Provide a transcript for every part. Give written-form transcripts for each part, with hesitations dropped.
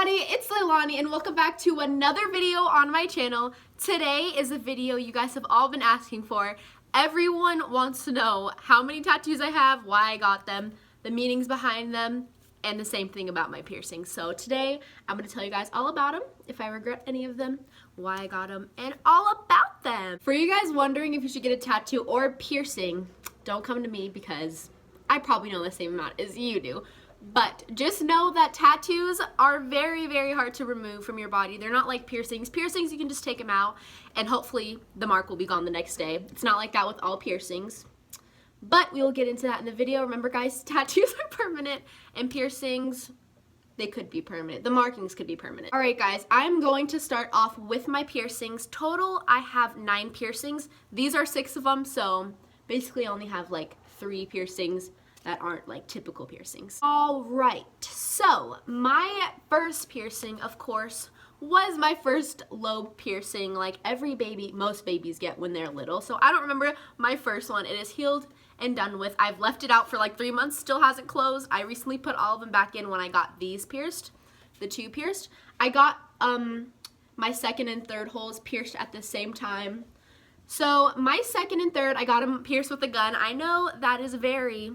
everybody, it's Leilani and welcome back to another video on my channel. Today is a video you guys have all been asking for. Everyone wants to know how many tattoos I have, why I got them, the meanings behind them, and the same thing about my piercings. So today I'm going to tell you guys all about them, if I regret any of them, why I got them, and all about them. For you guys wondering if you should get a tattoo or a piercing, don't come to me because I probably know the same amount as you do. But just know that tattoos are very, very hard to remove from your body. They're not like piercings. Piercings, you can just take them out and hopefully the mark will be gone the next day. It's not like that with all piercings. But we will get into that in the video. Remember guys, tattoos are permanent and piercings, they could be permanent. The markings could be permanent. Alright guys, I'm going to start off with my piercings. Total, I have 9 piercings. These are 6 of them, so basically I only have like 3 piercings that aren't like typical piercings. Alright, so my first piercing, of course, was my first lobe piercing like every baby, most babies get when they're little. So I don't remember my first one. It is healed and done with. I've left it out for like 3 months, still hasn't closed. I recently put all of them back in when I got these pierced, the 2 pierced. I got my second and third holes pierced at the same time. So my second and third, I got them pierced with a gun. I know that is very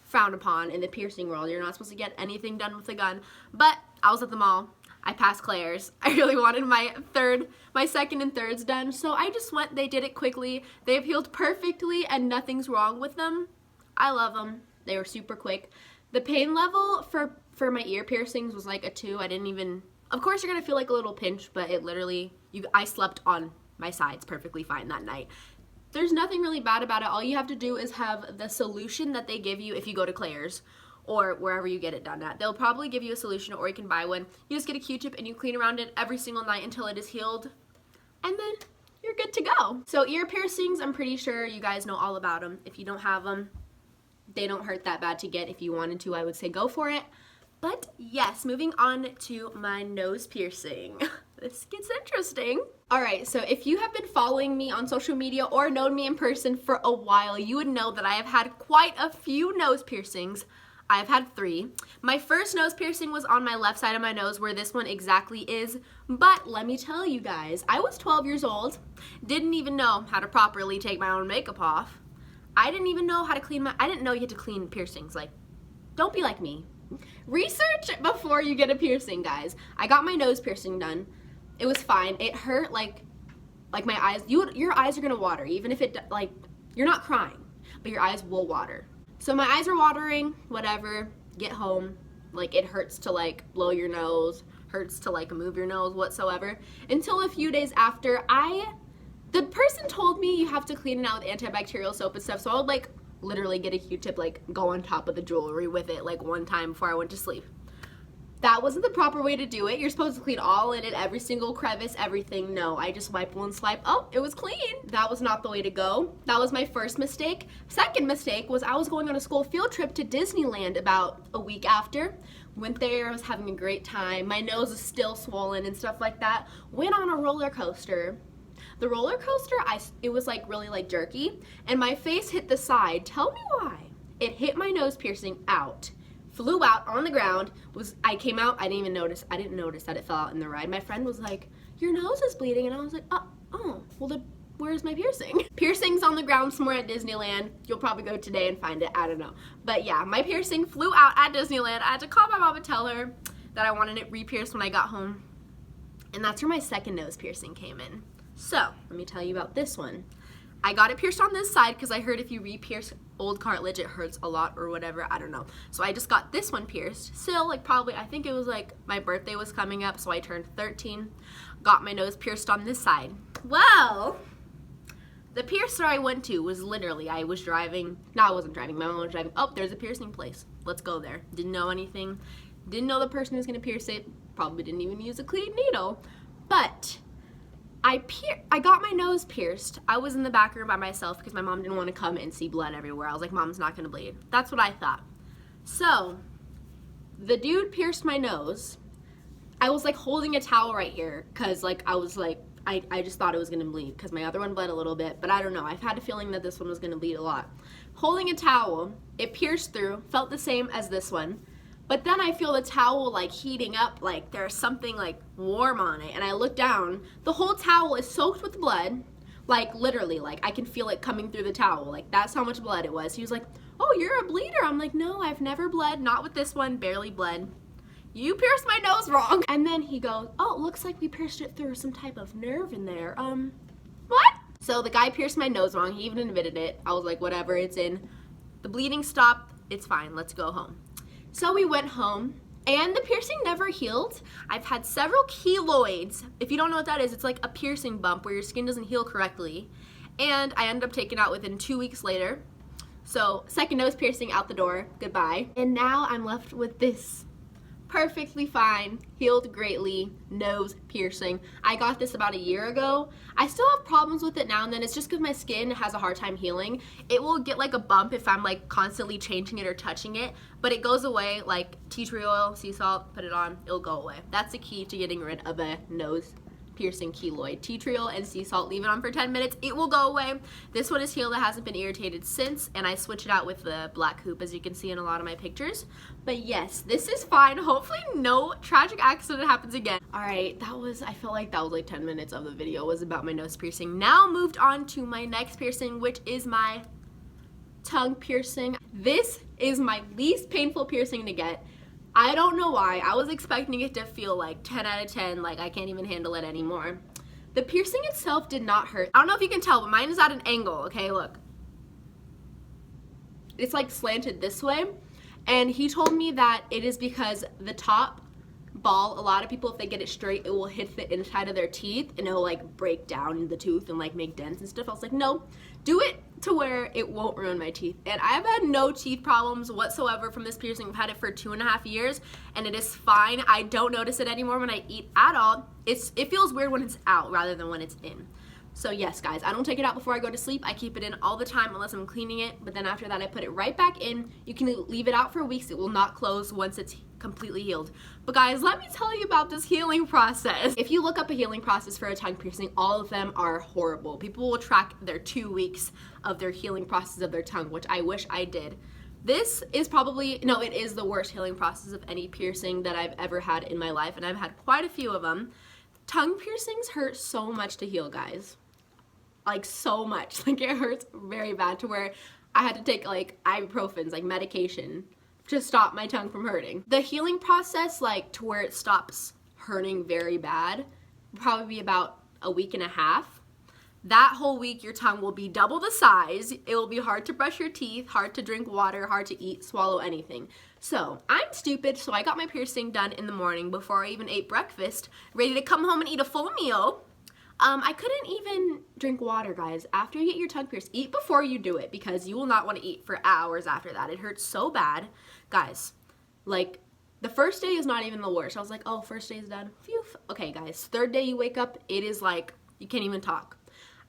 frowned upon in the piercing world. You're not supposed to get anything done with a gun, but I was at the mall. I passed Claire's. I really wanted my second and thirds done, so I just went. They did it quickly. They have healed perfectly and nothing's wrong with them. I love them. They were super quick. The pain level for my ear piercings was like a 2. I didn't even, of course you're gonna feel like a little pinch, but it literally, I slept on my sides perfectly fine that night. There's nothing really bad about it. All you have to do is have the solution that they give you if you go to Claire's or wherever you get it done at. They'll probably give you a solution or you can buy one. You just get a Q-tip and you clean around it every single night until it is healed, and then you're good to go. So ear piercings, I'm pretty sure you guys know all about them. If you don't have them, they don't hurt that bad to get. If you wanted to, I would say go for it. But yes, moving on to my nose piercing. This gets interesting. Alright, so if you have been following me on social media or known me in person for a while, you would know that I have had quite a few nose piercings. I have had 3. My first nose piercing was on my left side of my nose where this one exactly is, but let me tell you guys, I was 12 years old, didn't even know how to properly take my own makeup off. I didn't even know how to clean I didn't know you had to clean piercings. Like, don't be like me. Research before you get a piercing, guys. I got my nose piercing done. It was fine. It hurt like my eyes. Your eyes are gonna water, even if it like you're not crying, but your eyes will water. So my eyes are watering. Whatever. Get home. Like it hurts to like blow your nose, hurts to like move your nose whatsoever. Until a few days after, the person told me you have to clean it out with antibacterial soap and stuff. So I would like literally get a Q-tip, like go on top of the jewelry with it like one time before I went to sleep. That wasn't the proper way to do it. You're supposed to clean all in it, every single crevice, everything. No, I just wipe one swipe. Oh, it was clean. That was not the way to go. That was my first mistake. Second mistake was I was going on a school field trip to Disneyland about a week after. Went there, I was having a great time. My nose is still swollen and stuff like that. Went on a roller coaster. The roller coaster, it was like really like jerky, and my face hit the side. Tell me why. It hit my nose piercing out. Flew out on the ground. I came out, I didn't notice that it fell out in the ride. My friend was like, your nose is bleeding, and I was like, oh, well then where's my piercing? Piercing's on the ground somewhere at Disneyland. You'll probably go today and find it, I don't know. But yeah, my piercing flew out at Disneyland. I had to call my mom and tell her that I wanted it re-pierced when I got home. And that's where my second nose piercing came in. So, let me tell you about this one. I got it pierced on this side because I heard if you re-pierce old cartilage it hurts a lot or whatever, I don't know. So I just got this one pierced. Still, like probably, I think it was like my birthday was coming up, so I turned 13. Got my nose pierced on this side. Well, the piercer I went to was literally, I wasn't driving, my mom was driving. Oh, there's a piercing place. Let's go there. Didn't know anything. Didn't know the person who was going to pierce it. Probably didn't even use a clean needle. But I got my nose pierced. I was in the back room by myself because my mom didn't want to come and see blood everywhere. I was like, Mom's not going to bleed. That's what I thought. So, the dude pierced my nose. I was like holding a towel right here because like I was like, I just thought it was going to bleed because my other one bled a little bit, but I don't know. I've had a feeling that this one was going to bleed a lot. Holding a towel, it pierced through, felt the same as this one. But then I feel the towel like heating up, like there's something like warm on it. And I look down, the whole towel is soaked with blood. Like literally, like I can feel it coming through the towel. Like that's how much blood it was. He was like, oh, you're a bleeder. I'm like, no, I've never bled. Not with this one, barely bled. You pierced my nose wrong. And then he goes, oh, it looks like we pierced it through some type of nerve in there. What? So the guy pierced my nose wrong. He even admitted it. I was like, whatever, it's in. The bleeding stopped. It's fine. Let's go home. So we went home, and the piercing never healed. I've had several keloids. If you don't know what that is, it's like a piercing bump where your skin doesn't heal correctly. And I ended up taking it out within 2 weeks later. So second nose piercing out the door. Goodbye. And now I'm left with this. Perfectly fine, healed greatly, nose piercing. I got this about a year ago. I still have problems with it now and then. It's just because my skin has a hard time healing. It will get like a bump if I'm like constantly changing it or touching it, but it goes away. Like tea tree oil, sea salt, put it on, it'll go away. That's the key to getting rid of a nose piercing keloid. Tea tree oil and sea salt, leave it on for 10 minutes, it will go away. This one is healed, it hasn't been irritated since, and I switch it out with the black hoop, as you can see in a lot of my pictures. But yes, this is fine. Hopefully no tragic accident happens again. Alright, I felt like that was like 10 minutes of the video was about my nose piercing. Now moved on to my next piercing, which is my tongue piercing. This is my least painful piercing to get. I don't know why. I was expecting it to feel like 10 out of 10, like I can't even handle it anymore. The piercing itself did not hurt. I don't know if you can tell, but mine is at an angle, okay, look. It's like slanted this way, and he told me that it is because the top ball, a lot of people, if they get it straight, it will hit the inside of their teeth, and it will like break down the tooth and like make dents and stuff. I was like, no, do it to where it won't ruin my teeth. And I have had no teeth problems whatsoever from this piercing. I've had it for 2.5 years and it is fine. I don't notice it anymore when I eat at all. It feels weird when it's out rather than when it's in. So yes, guys, I don't take it out before I go to sleep. I keep it in all the time unless I'm cleaning it, but then after that I put it right back in. You can leave it out for weeks. It will not close once it's completely healed. But guys, let me tell you about this healing process. If you look up a healing process for a tongue piercing, all of them are horrible. People will track their 2 weeks of their healing process of their tongue, which I wish I did. This is probably, no, it is the worst healing process of any piercing that I've ever had in my life, and I've had quite a few of them. Tongue piercings hurt so much to heal, guys. Like so much. Like it hurts very bad to where I had to take like ibuprofens, like medication, to stop my tongue from hurting. The healing process, like to where it stops hurting very bad, will probably be about a week and a half. That whole week your tongue will be double the size. It will be hard to brush your teeth, hard to drink water, hard to eat, swallow anything. So I'm stupid, so I got my piercing done in the morning before I even ate breakfast, ready to come home and eat a full meal. I couldn't even drink water, guys. After you get your tongue pierced, eat before you do it because you will not want to eat for hours after that. It hurts so bad. Guys, like, the first day is not even the worst. I was like, oh, first day is done. Phew. Okay, guys, third day you wake up, it is like, you can't even talk.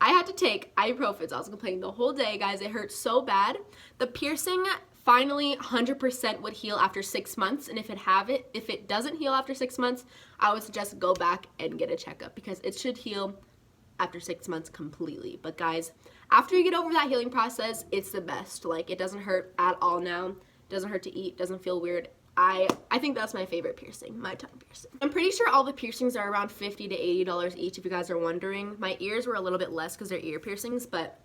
I had to take ibuprofens. I was complaining the whole day, guys. It hurt so bad. The piercing finally 100% would heal after 6 months, and if it doesn't heal after 6 months, I would suggest go back and get a checkup because it should heal after 6 months completely. But guys, after you get over that healing process, it's the best. Like, it doesn't hurt at all now. It doesn't hurt to eat, doesn't feel weird. I think that's my favorite piercing, my tongue piercing. I'm pretty sure all the piercings are around $50 to $80 each, if you guys are wondering. My ears were a little bit less because they're ear piercings, but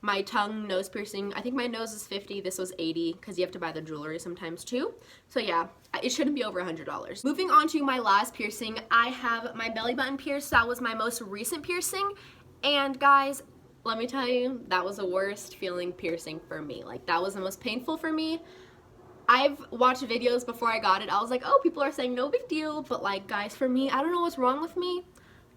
my tongue, nose piercing, I think my nose is $50, this was $80, because you have to buy the jewelry sometimes too. So yeah, it shouldn't be over $100. Moving on to my last piercing, I have my belly button pierced. That was my most recent piercing, and guys, let me tell you, that was the worst feeling piercing for me. Like, that was the most painful for me. I've watched videos before I got it. I was like, oh, people are saying no big deal, but like, guys, for me, I don't know what's wrong with me.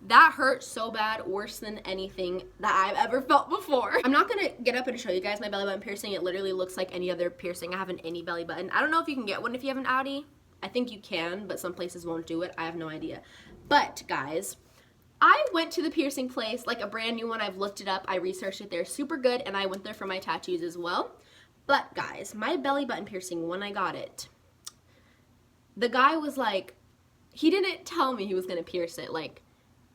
That hurt so bad, worse than anything that I've ever felt before. I'm not gonna get up and show you guys my belly button piercing. It literally looks like any other piercing I have in any belly button. I don't know if you can get one if you have an Audi. I think you can, but some places won't do it. I have no idea. But guys, I went to the piercing place, like a brand new one. I've looked it up, I researched it. They're super good, and I went there for my tattoos as well. But guys, my belly button piercing, when I got it, the guy was like, he didn't tell me he was gonna pierce it. Like,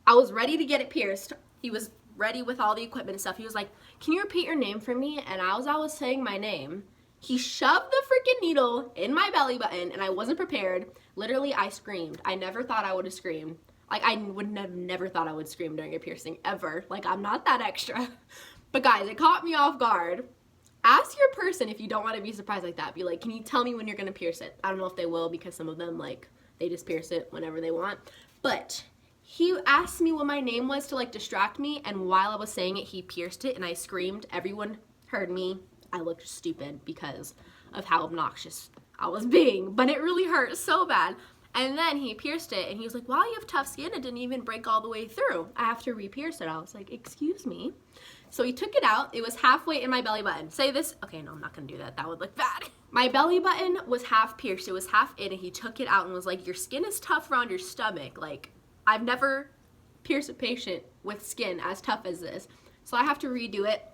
I was ready to get it pierced. He was ready with all the equipment and stuff. He was like, can you repeat your name for me? And as I was saying my name, He shoved the freaking needle in my belly button and I wasn't prepared. Literally, I screamed. I never thought I would have screamed. Like, I would have never thought I would scream during a piercing, ever. Like, I'm not that extra. But guys, it caught me off guard. Ask your person if you don't want to be surprised like that. Be like, can you tell me when you're going to pierce it? I don't know if they will, because some of them, like, they just pierce it whenever they want. But he asked me what my name was to, like, distract me. And while I was saying it, he pierced it and I screamed. Everyone heard me. I looked stupid because of how obnoxious I was being, but it really hurt so bad. And then he pierced it and he was like, wow, you have tough skin. It didn't even break all the way through. I have to re-pierce it. I was like, excuse me. So he took it out. It was halfway in my belly button. Say this. Okay, no, I'm not gonna do that. That would look bad. My belly button was half pierced. It was half in and he took it out and was like, your skin is tough around your stomach. Like, I've never pierced a patient with skin as tough as this. So I have to redo it.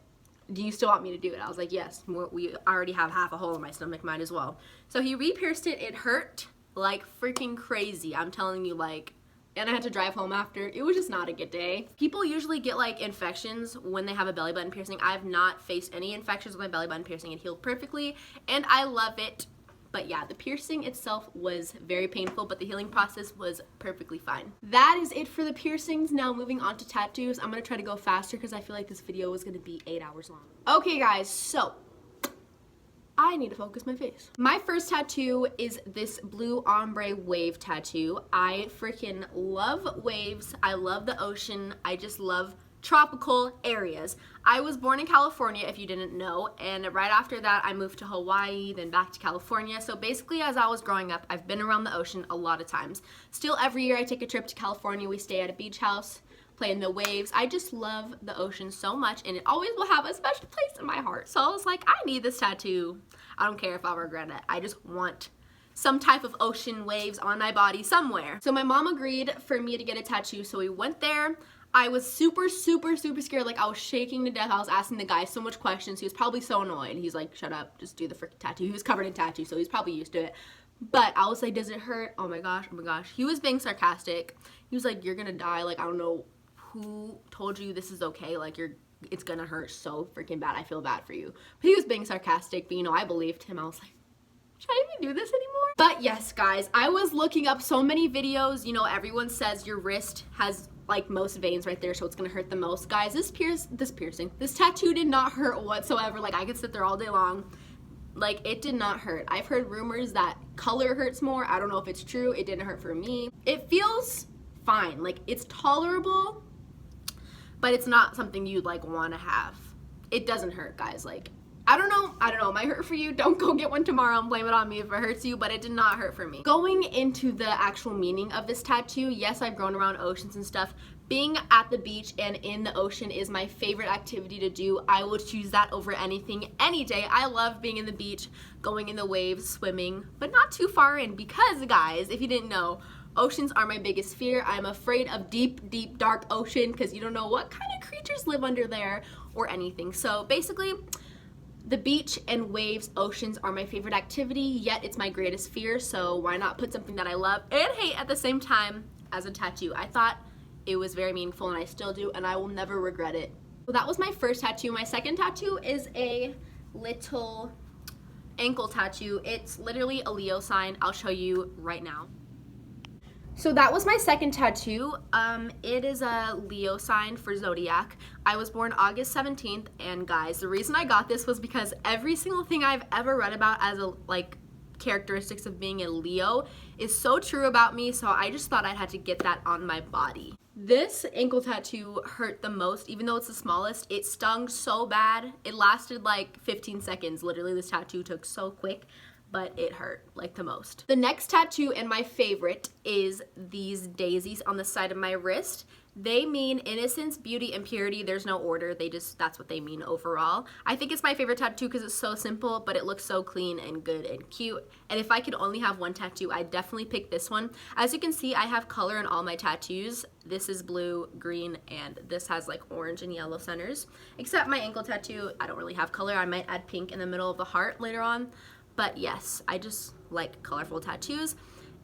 Do you still want me to do it? I was like, yes, we already have half a hole in my stomach, might as well. So he re-pierced it. It hurt like freaking crazy. I'm telling you, like, and I had to drive home after. It was just not a good day. People usually get like infections when they have a belly button piercing. I have not faced any infections with my belly button piercing. It healed perfectly and I love it. But yeah, the piercing itself was very painful, but the healing process was perfectly fine. That is it for the piercings. Now moving on to tattoos. I'm gonna try to go faster because I feel like this video is gonna be 8 hours long. Okay guys, so I need to focus my face. My first tattoo is this blue ombre wave tattoo. I freaking love waves. I love the ocean. I just love tropical areas. I was born in California, if you didn't know, and right after that I moved to Hawaii, then back to California. So basically, as I was growing up, I've been around the ocean a lot of times. Still, every year I take a trip to California. We stay at a beach house, play in the waves. I just love the ocean so much, and it always will have a special place in my heart. So I was like, I need this tattoo. I don't care if I'll regret it. I just want some type of ocean waves on my body somewhere. So my mom agreed for me to get a tattoo, so we went there. I was super scared. Like, I was shaking to death. I was asking the guy so much questions. He was probably so annoyed. He's like, shut up, just do the freaking tattoo. He was covered in tattoos, so he's probably used to it. But I was like, does it hurt? Oh my gosh, oh my gosh. He was being sarcastic. He was like, you're gonna die. Like, I don't know who told you this is okay. Like, it's gonna hurt so freaking bad. I feel bad for you. But he was being sarcastic, but you know, I believed him. I was like, should I even do this anymore? But yes, guys, I was looking up so many videos. You know, everyone says your wrist has like most veins right there, so it's gonna hurt the most. Guys, this tattoo did not hurt whatsoever. Like, I could sit there all day long. Like, it did not hurt. I've heard rumors that color hurts more. I don't know if it's true. It didn't hurt for me. It feels fine. Like, it's tolerable, but it's not something you'd like want to have. It doesn't hurt, guys. Like, I don't know, it might hurt for you. Don't go get one tomorrow and blame it on me if it hurts you, but it did not hurt for me. Going into the actual meaning of this tattoo, yes, I've grown around oceans and stuff. Being at the beach and in the ocean is my favorite activity to do. I would choose that over anything, any day. I love being in the beach, going in the waves, swimming, but not too far in because, guys, if you didn't know, oceans are my biggest fear. I'm afraid of deep, dark ocean because you don't know what kind of creatures live under there or anything. So basically, the beach and waves, oceans are my favorite activity, yet it's my greatest fear, so why not put something that I love and hate at the same time as a tattoo? I thought it was very meaningful and I still do, and I will never regret it. So that was my first tattoo. My second tattoo is a little ankle tattoo. It's literally a Leo sign. I'll show you right now. So that was my second tattoo. It is a Leo sign for zodiac. I was born August 17th, and guys, the reason I got this was because every single thing I've ever read about as a characteristics of being a Leo is so true about me, so I just thought I had to get that on my body. This ankle tattoo hurt the most, even though it's the smallest. It stung so bad. It lasted like 15 seconds. Literally, this tattoo took so quick, but it hurt like the most. The next tattoo and my favorite is these daisies on the side of my wrist. They mean innocence, beauty, and purity. There's no order. That's what they mean overall. I think it's my favorite tattoo because it's so simple, but it looks so clean and good and cute. And if I could only have one tattoo, I'd definitely pick this one. As you can see, I have color in all my tattoos. This is blue, green, and this has like orange and yellow centers. Except my ankle tattoo, I don't really have color. I might add pink in the middle of the heart later on. But yes, I just like colorful tattoos.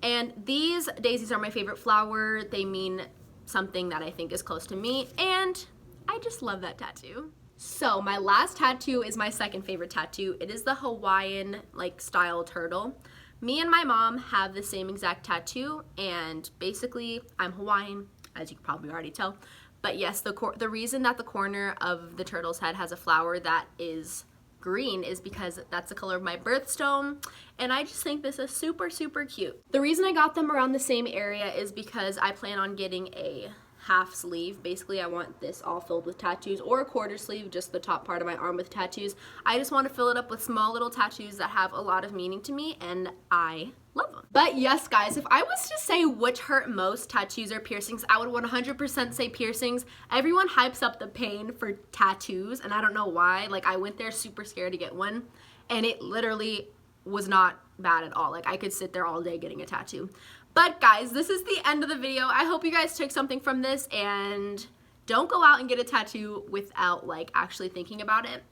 And these daisies are my favorite flower. They mean something that I think is close to me, and I just love that tattoo. So my last tattoo is my second favorite tattoo. It is the Hawaiian like style turtle. Me and my mom have the same exact tattoo, and basically I'm Hawaiian, as you can probably already tell. But yes, the reason that the corner of the turtle's head has a flower that is green is because that's the color of my birthstone, and I just think this is super, super cute. The reason I got them around the same area is because I plan on getting a half sleeve. Basically, I want this all filled with tattoos, or a quarter sleeve, just the top part of my arm with tattoos. I just want to fill it up with small little tattoos that have a lot of meaning to me, and I love them. But yes, guys, if I was to say which hurt most, tattoos or piercings, I would 100% say piercings. Everyone hypes up the pain for tattoos, and I don't know why. Like, I went there super scared to get one, and it literally was not bad at all. Like, I could sit there all day getting a tattoo. But guys, this is the end of the video. I hope you guys took something from this, and don't go out and get a tattoo without like actually thinking about it.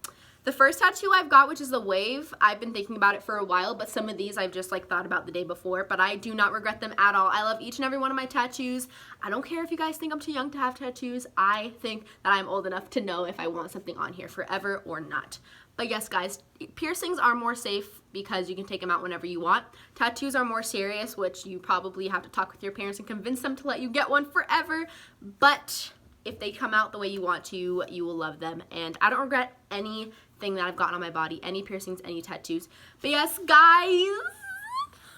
The first tattoo I've got, which is the wave, I've been thinking about it for a while, but some of these I've just like thought about the day before, but I do not regret them at all. I love each and every one of my tattoos. I don't care if you guys think I'm too young to have tattoos. I think that I'm old enough to know if I want something on here forever or not. But yes, guys, piercings are more safe because you can take them out whenever you want. Tattoos are more serious, which you probably have to talk with your parents and convince them to let you get one forever. But if they come out the way you want to, you will love them. And I don't regret anything that I've gotten on my body, any piercings, any tattoos. But yes, guys,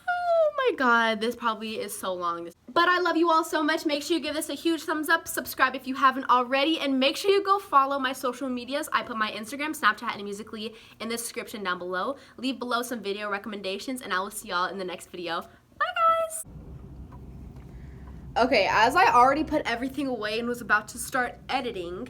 oh my god, this probably is so long. But I love you all so much. Make sure you give this a huge thumbs up, subscribe if you haven't already, and make sure you go follow my social medias. I put my Instagram, Snapchat, and Musical.ly in the description down below. Leave below some video recommendations, and I will see y'all in the next video. Bye, guys! Okay, as I already put everything away and was about to start editing,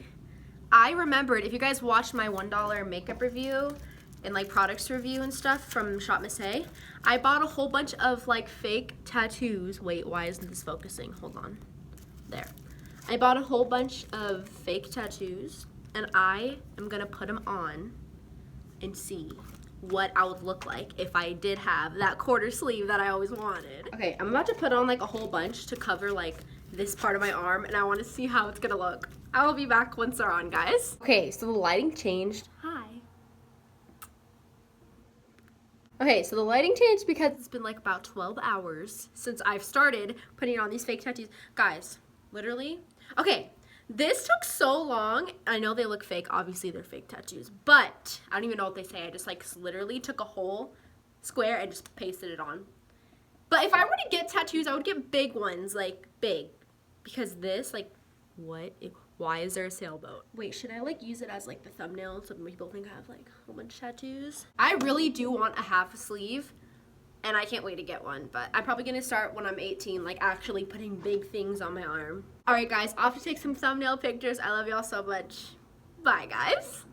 I remembered, if you guys watched my $1 makeup review and like products review and stuff from Shop Miss A, I bought a whole bunch of like fake tattoos. Wait, why isn't this focusing? Hold on. There. I bought a whole bunch of fake tattoos, and I am gonna put them on and see what I would look like if I did have that quarter sleeve that I always wanted. Okay, I'm about to put on like a whole bunch to cover like this part of my arm, and I want to see how it's gonna look. I will be back once they're on, guys. Okay, so the lighting changed. Hi. Okay, so the lighting changed because it's been like about 12 hours since I've started putting on these fake tattoos. Guys, literally. Okay, this took so long. I know they look fake. Obviously, they're fake tattoos, but I don't even know what they say. I just like literally took a whole square and just pasted it on. But if I were to get tattoos, I would get big ones, like big. Because this, like, what? Why is there a sailboat? Wait, should I like use it as like the thumbnail so people think I have like a whole bunch of tattoos? I really do want a half sleeve, and I can't wait to get one, but I'm probably gonna start when I'm 18, like actually putting big things on my arm. All right, guys, off to take some thumbnail pictures. I love y'all so much. Bye, guys.